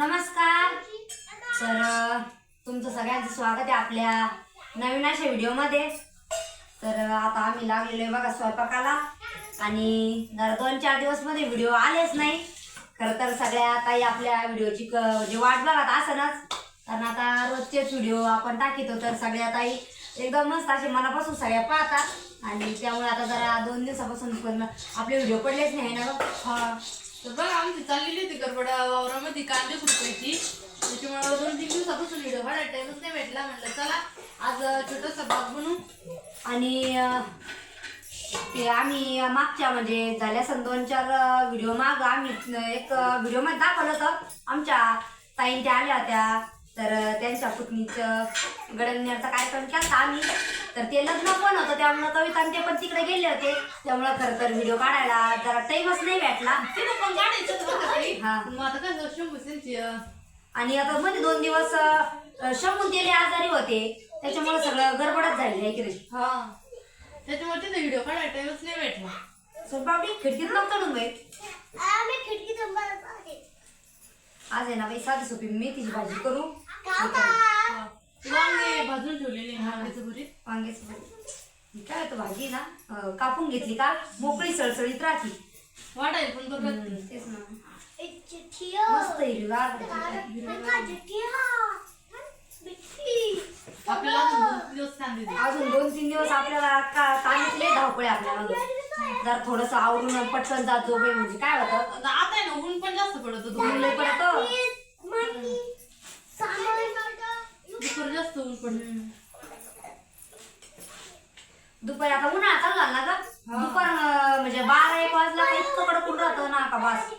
नमस्कार. तर तुमचं सगळ्यांचं स्वागत आहे आपल्या नवीन अशा व्हिडिओमध्ये. तर आता आम्ही लागलेलो आहे बघा स्वयंपाकाला आणि जरा 2-4 दिवसमध्ये व्हिडिओ आलेच नाही. खरं तर सगळ्या ताई आपल्या व्हिडिओची जे वाट बघत असनच, कारण आता रोजचेच व्हिडिओ आपण टाकीतो. तर सगळ्या ताई एकदम मस्त असे मनापासून सगळ्या पाहतात आणि त्यामुळे आता जरा 2 दिवसापासून पण आपले व्हिडिओ पडलेच नाही ना. हा तर बघा आमची चाललेली होती गडबडा वावरामध्ये कांदे खुरपायची, त्याच्यामुळे 2-3 दिवसापासून व्हिडिओ काढायला टाइमच नाही भेटला. म्हटलं चला आज छोटासा भाग बनवू. आणि ते आम्ही मागच्या म्हणजे झाल्या सन 2-4 व्हिडिओ माग आम्ही एक व्हिडिओ मध्ये दाखवलं होतं. आमच्या ताईन त्या आल्या होत्या, तर त्यांच्या पुतणीचं गडन्याचा कार्यक्रम केला आम्ही. तर ते लग्न पण होतं, त्यामुळे कविता ते पण तिकडे गेले होते. त्यामुळे खरं तर व्हिडिओ काढायला जरा टाइमच नाही भेटला. तिने पण काढायचं होतं काही. हा. मग आता काय शंभू त्यांची आणि आता मध्ये 2 दिवस शंभू तेले आजारी होते, त्याच्यामुळे सगळं गडबडच झाली आहे की नाही. हा त्याच्यामुळे तिथे व्हिडिओ काढायला टाइमच नाही भेटला. स्वयंपाकी खिडकीत नव्हतं बाई. आज आहे ना बाई साधी सोपी मेथीची भाजी करू. वांगे भाजून ठेवलेले वांग्याचं भरीत. वांग्याची भाजी काय होतं भाजी ना, कापून घेतली का मोकळी सळसळीत राहते. वाटायला पण बरं तेच ना, मस्त हिरवीगार. आपल्याला अजून 2 दिवस कांदे दे. अजून 2-3 दिवस आपल्याला कांद्याची धावपळे आपल्याला. जर थोडस आवरून पटकन जात जो बाई, म्हणजे काय होतं आता आहे ना ऊन पण जास्त पडत होतं. ऊन लय पडतं. दुपारी जास्त ऊन पडत. दुपारी आता उन्हाळा चालू झाला ना ग. दुपार म्हणजे 12-1 वाजला का इतकं कडक ऊन राहतं ना का बस.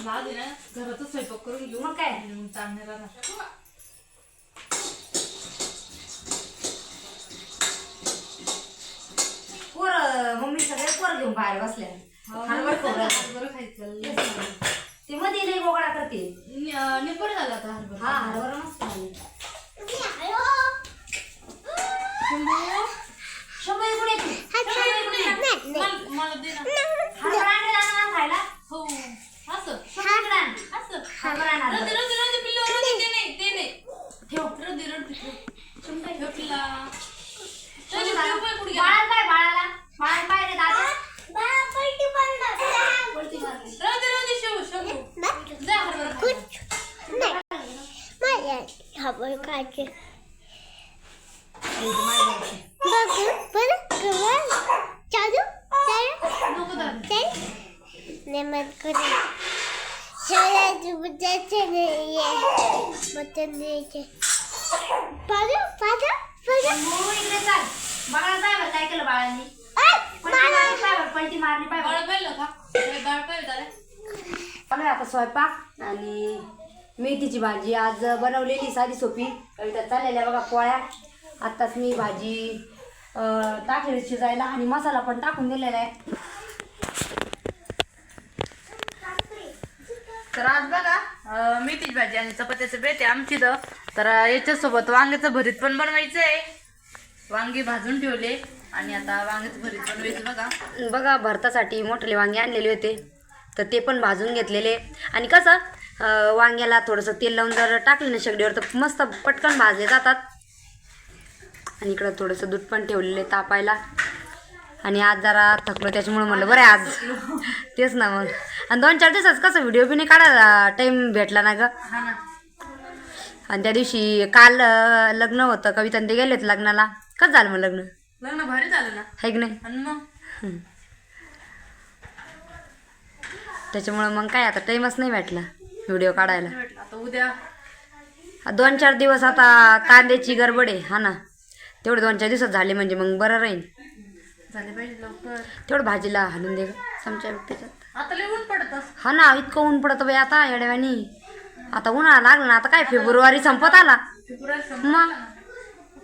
आज आहे ना घरातच स्वयंपाक करून घेऊ. मग काय चांगलं राहणार. मम्मी सगळे पोरं घेऊन बाहेर बसल्या. हरभरा खायचं. ते मध्ये नाही गोगडा करते. निपर झाला आता हरभरा. हा हरभरा मस्त झाली. शंभू इकडे येते. मला दे ना. हरभरा आणलेला ना खायला. हो असं शंभू इकडे आण. असं हरभरा आण, हरभरा. रदी पिल्लू रदी ते नाही ठेव. रदी शंभू ठेव पिल्ला. बाळाला पाय, बाळाला पाय रे दादा. पलटी मारली. रदी शंभू जा हरभरा खायला. नको दादा. शंभू इकडे चाल. बाळाला पाय बरं काय केलं बाळांनी. पलटी मारली पाय बाळ पाहिलं का? बाळ पाहिलं दादा. चालू आता स्वयंपाक आणि मेथीची भाजी आज बनवलेली साधी सोपी. कविता चाललेल्या बघा पोळ्या. आत्ताच मी भाजी टाकलेली शिजायला आणि मसाला पण टाकून दिलेला आहे. तर आज बघा मेथीची भाजी आणि चपात्याचं बेत आहे आमची. तर याच्यासोबत वांग्याचं भरीत पण बनवायचं आहे. वांगी भाजून ठेवले आणि आता वांग्याचं भरीत बनवायचं. बघा भरतासाठी मोठे वांगे आणलेले होते, तर ते पण भाजून घेतलेले. आणि कसं वांग्याला थोडंसं तेल लावून जर टाकलं ना शेगडीवर तर मस्त पटकन भाजले जातात. आणि इकडं थोडंसं दूध पण ठेवलेलं तापायला. आणि आज जरा थकलो त्याच्यामुळे म्हटलं बरं आज तेच ना. मग आणि 2-4 दिवसाच कसं व्हिडिओ बी नाही काढायला टाईम भेटला ना ग. आणि त्या दिवशी काल लग्न होतं, कविता ते गेले होते लग्नाला. कसं झालं मग लग्न भारी झालं ना, आहे की नाही. आणि मग त्याच्यामुळं मग काय आता टाईमच नाही भेटला व्हिडिओ काढायला. आता उद्या 2-4 दिवस आता कांद्याची गडबड आहे. हा ना, तेवढे 2-4 दिवसात झाले म्हणजे मग बरं राहील. झाले पाहिजे लवकर. तेवढं भाजीला हालून दे चमच्या त्याच्यात. आता लय ऊन पडत. हा ना, इतकं ऊन पडतं बाई आता येड्यावानी. आता उन्हाळा लागला ना. आता काय फेब्रुवारी संपत आला. मग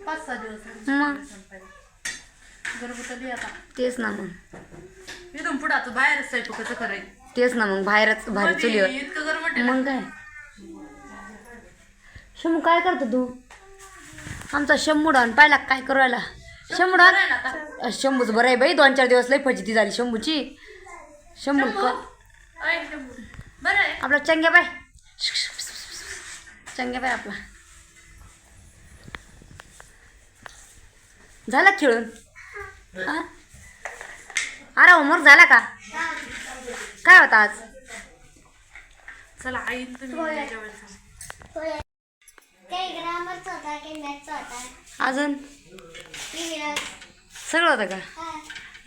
5-6 दिवस मग घरगुती आता तेच ना. मग इथून पुढं आता बाहेरच स्वयंपाकाचं करायचं. तेच ना, मग बाहेरच भारी चुलीवर. इतकं गरम मग काय. शंभू काय करतो तू. आमचा शंभू डॉन पाहिला काय करू राहिला. शंभू डॉन शंभूच बरं आहे बाई. 2-4 दिवस लई फजिती झाली शंभूची. शंभू आपला चंग्या बाय चंग्या बाय आपला झाला खेळून हा? अरे होमवर्क झाला का काय होता आज चला आई तुम्ही जेवायला. अजून सगळं होतं का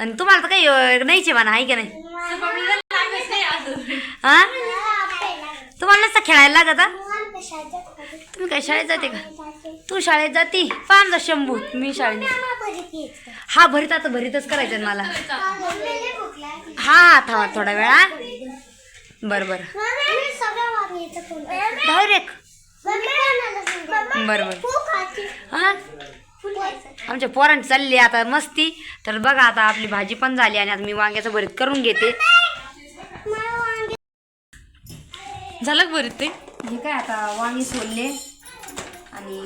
आणि तुम्हाला तर काही नाहीचे म्हणा आहे की नाही हा तुम्हाला नसतं खेळायला लागत हा? तुम्ही काय शाळेत जाते का तू शाळेत जाती पाम शंभू मी शाळेत हा भरीत आता भरीतच करायचं आहे मला हा थांबा थोडा वेळा बरं बरं डायरेक्ट बरं बरं हा आमच्या पोरांची चालली आता मस्ती तर बघा आता आपली भाजी पण झाली आणि आता मी वांग्याचं भरीत करून घेते झालं का भरीत ते हे काय आता वांगी सोलले आणि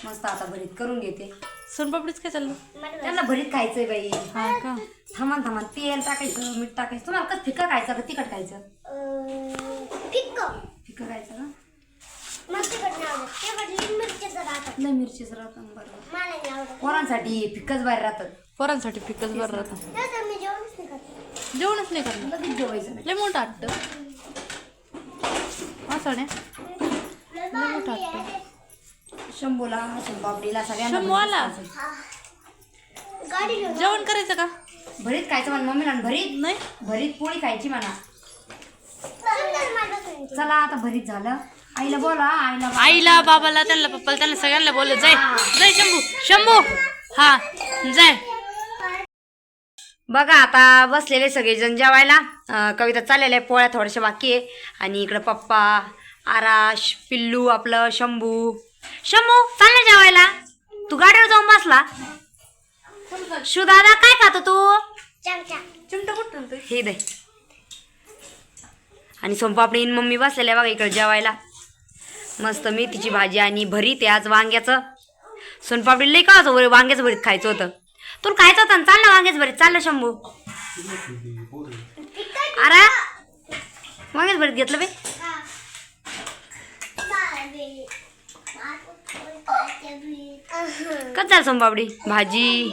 मस्त आता भरीत करून घेते सोनपापडीच काय चाललं त्यांना भरीत खायचंय बाई हा का थांबा थांबा तेल टाकायचं मीठ टाकायचं तुम्हाला कसं फिक्का खायचं का तिखट खायचं फिक्का खायचं का नाही मिरचीच राहतं बरोबर पोरांसाठी फिक्कच बाहेर राहतात पोरांसाठी फिकच बरं राहतं जेवणच नाही करणार लगेच जेवायचं नाही लय मोठं आटत असं नाही लय मोठं आटत शंभूला शंपापडीला सगळ्यांना शंभू आला. भरीत खायचं. जेवण करायचं का भरीत खायचं म्हणा मम्मीला भरीत नाही भरीत पोळी खायची म्हणा चला आता भरीत झालं आईला बोला आईला बाबाला त्यांना पप्पाला त्यांना सगळ्यांना बोल जाय जाय शंभू शंभू हा जाय बघा आता बसलेले सगळेजण जेवायला कविता चाललेल्या आहे पोळ्या थोड्याशा बाकी आहे आणि इकडं पप्पा आराश पिल्लू आपलं शंभू शंभू चाल ना जेवायला तू गाडीवर जाऊन बसला शू दादा काय खातो तू चिमटा कुठं हे दे आणि सोनपापडी मम्मी बसलेल्या बघा इकडे जेवायला मस्त मेथीची भाजी आणि भरीत आहे आज वांग्याचं सोनपापडी लई का होतं वांग्याचं भरीत खायचं होतं तुला खायचं होतं ना चाल ना वांग्याचं भरीत चाल ना शंभू अरे वांग्याचं भरीत घेतलं बे कसं झालं सोनपापडी भाजी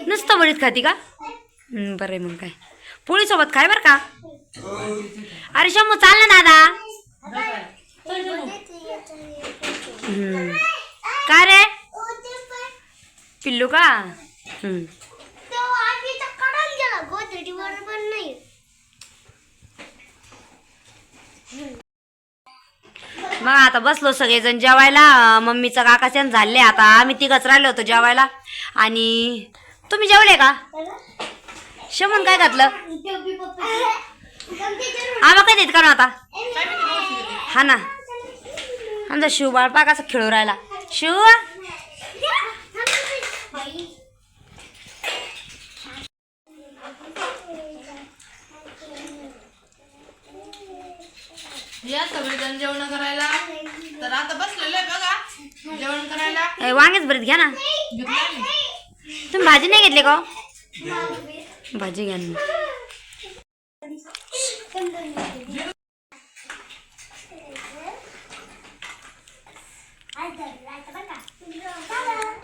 नुसतं भरीत खाती का बरं आहे मग काय पोळीसोबत खाय बरं का अरे शंभू चाल ना दादा का रे पिल्लू का मग आता बसलो सगळेजण जेवायला मम्मीचा काकाच्यान झाले आता आम्ही तिघच राहिलो होतो जेवायला आणि तुम्ही जेवले का शमन काय घातलं आम्हा काय देत का ना आता हा ना आमचा शिव बाळपा कसा खेळू राहिला शिव या सगळेजण जेवण करायला तर आता बसलेलो आहे बघा जेवण करायला वांगेच भरीत घ्या ना तुम्ही भाजी नाही घेतली का भाजी घ्या ना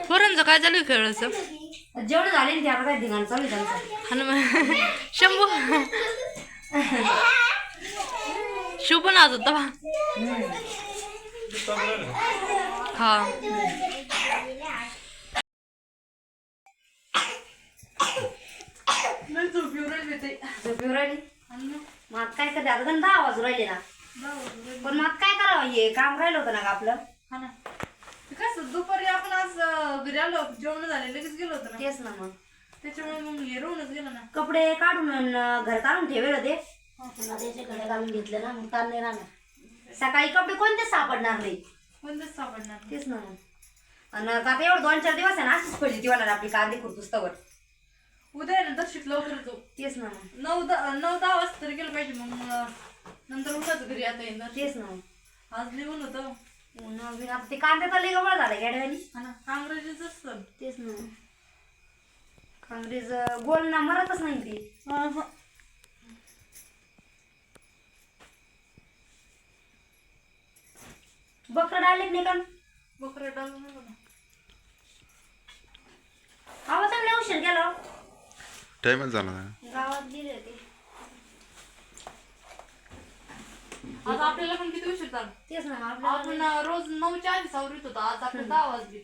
पोरांचं काय चालू आहे खेळायचं जेवण झाले ना आता काय धिंगाणा चालू आहे त्यांचं हा ना शंभू शिव पण आज होता हा झोपेवर राहिली मग आता काय करते आता 10 वाजून राहिले ना पण मग काय करावं हे काम राहिलं होतं ना का आपलं हा ना कसं दुपारी आपण आज घरी आलो जेवण झाले लगेच गेलो होतो ना तेच ना मग त्याच्यामुळे मग हे राहूनच गेलो ना कपडे काढून घर काढून ठेवेल होते त्याचे घड्या घालून घेतले ना मग ताण नाही राहणार सकाळी कपडे कोणतेच सापडणार नाही कोणतेच सापडणार तेच ना मग आणि आता एवढं 2-4 दिवस आहे ना अशीच पडली ती वाटणार आपली कांदे खुरपुस्तवर उद्या आहे ना दर्शित लवकर जाऊ तेच ना मग 9-10 वाजता तरी गेलं पाहिजे मग नंतर उठायचं घरी आता येणार तेच ना मग आज लिहून होतं आता ते कांदे तर लई गवळ झाले गाड्यावानी हा ना काँग्रेसच असतं तेच ना काँग्रेस गोल ना मरतच नाही ती. बकरं डाळले नाही का? बकरं डाळून नाही बघा. आवाज चांगला उशीर गेलो. टाइमच झाला नाही. गावात गेले ते. आता आपल्याला पण किती उशीर झाला. तेच ना आपण आपल्याला रोज 9च्या आधी सावरीत होतो. आज आपले 10 वाजले.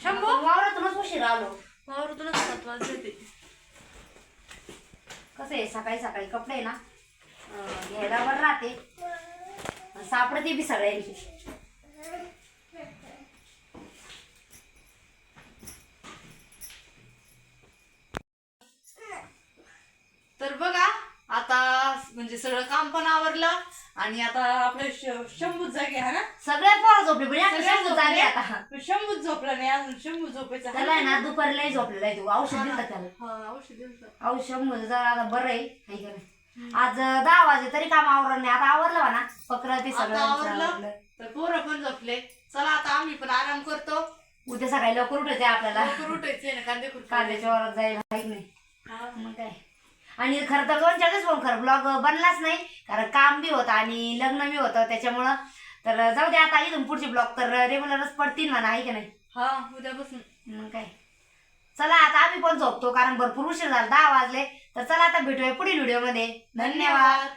शंभू वावरातूनच उशीर आलो. वावरातूनच 7 वाजले ते. कसं आहे सकाळी सकाळी कपडे ना घ्यायला बरं राहते. सापडते बी सगळ्यांची. तर बघा आता म्हणजे सगळं काम पण आवरलं आणि आता आपलं शंभूच जागे आहे ना. सगळे पोरं झोपले पण या सगळे शंभू जागे झोपले. आता. शंभूच झोपला नाही अजून. शंभू झोपायचा त्याला आहे ना दुपारी लई झोपलेला आहे तू. औषध दिलं त्याला. हा औषध दिलं. औषध म्हणजे जरा आता बरं आहे हाय का नाही. आज 10 वाजे तरी काम आवरलं नाही. आता आवरलं म्हणा पकड ते आता सगळं आवरलं आवरलं. तर पोरं पण झोपले. चला आता आम्ही पण आराम करतो. उद्या सकाळी लवकर उठायचं आहे आपल्याला. लवकर उठायचंय ना कांदे खुरपायचे. कांद्याच्या वरात जायला माहित नाही हा. मग काय. आणि खरं तर 2-4 दिवस फोन खरं ब्लॉग बनलाच नाही कारण काम बी होतं आणि लग्न बी होतं त्याच्यामुळं. तर जाऊ दे आता इथून पुढचे ब्लॉग तर रेग्युलरच पडतील म्हणा आहे की नाही. हा उद्यापासून. मग काय. चला आता आम्ही पण झोपतो कारण भरपूर उशीर झाला 10 वाजले. तर चला आता भेटूया पुढील व्हिडिओमध्ये. धन्यवाद.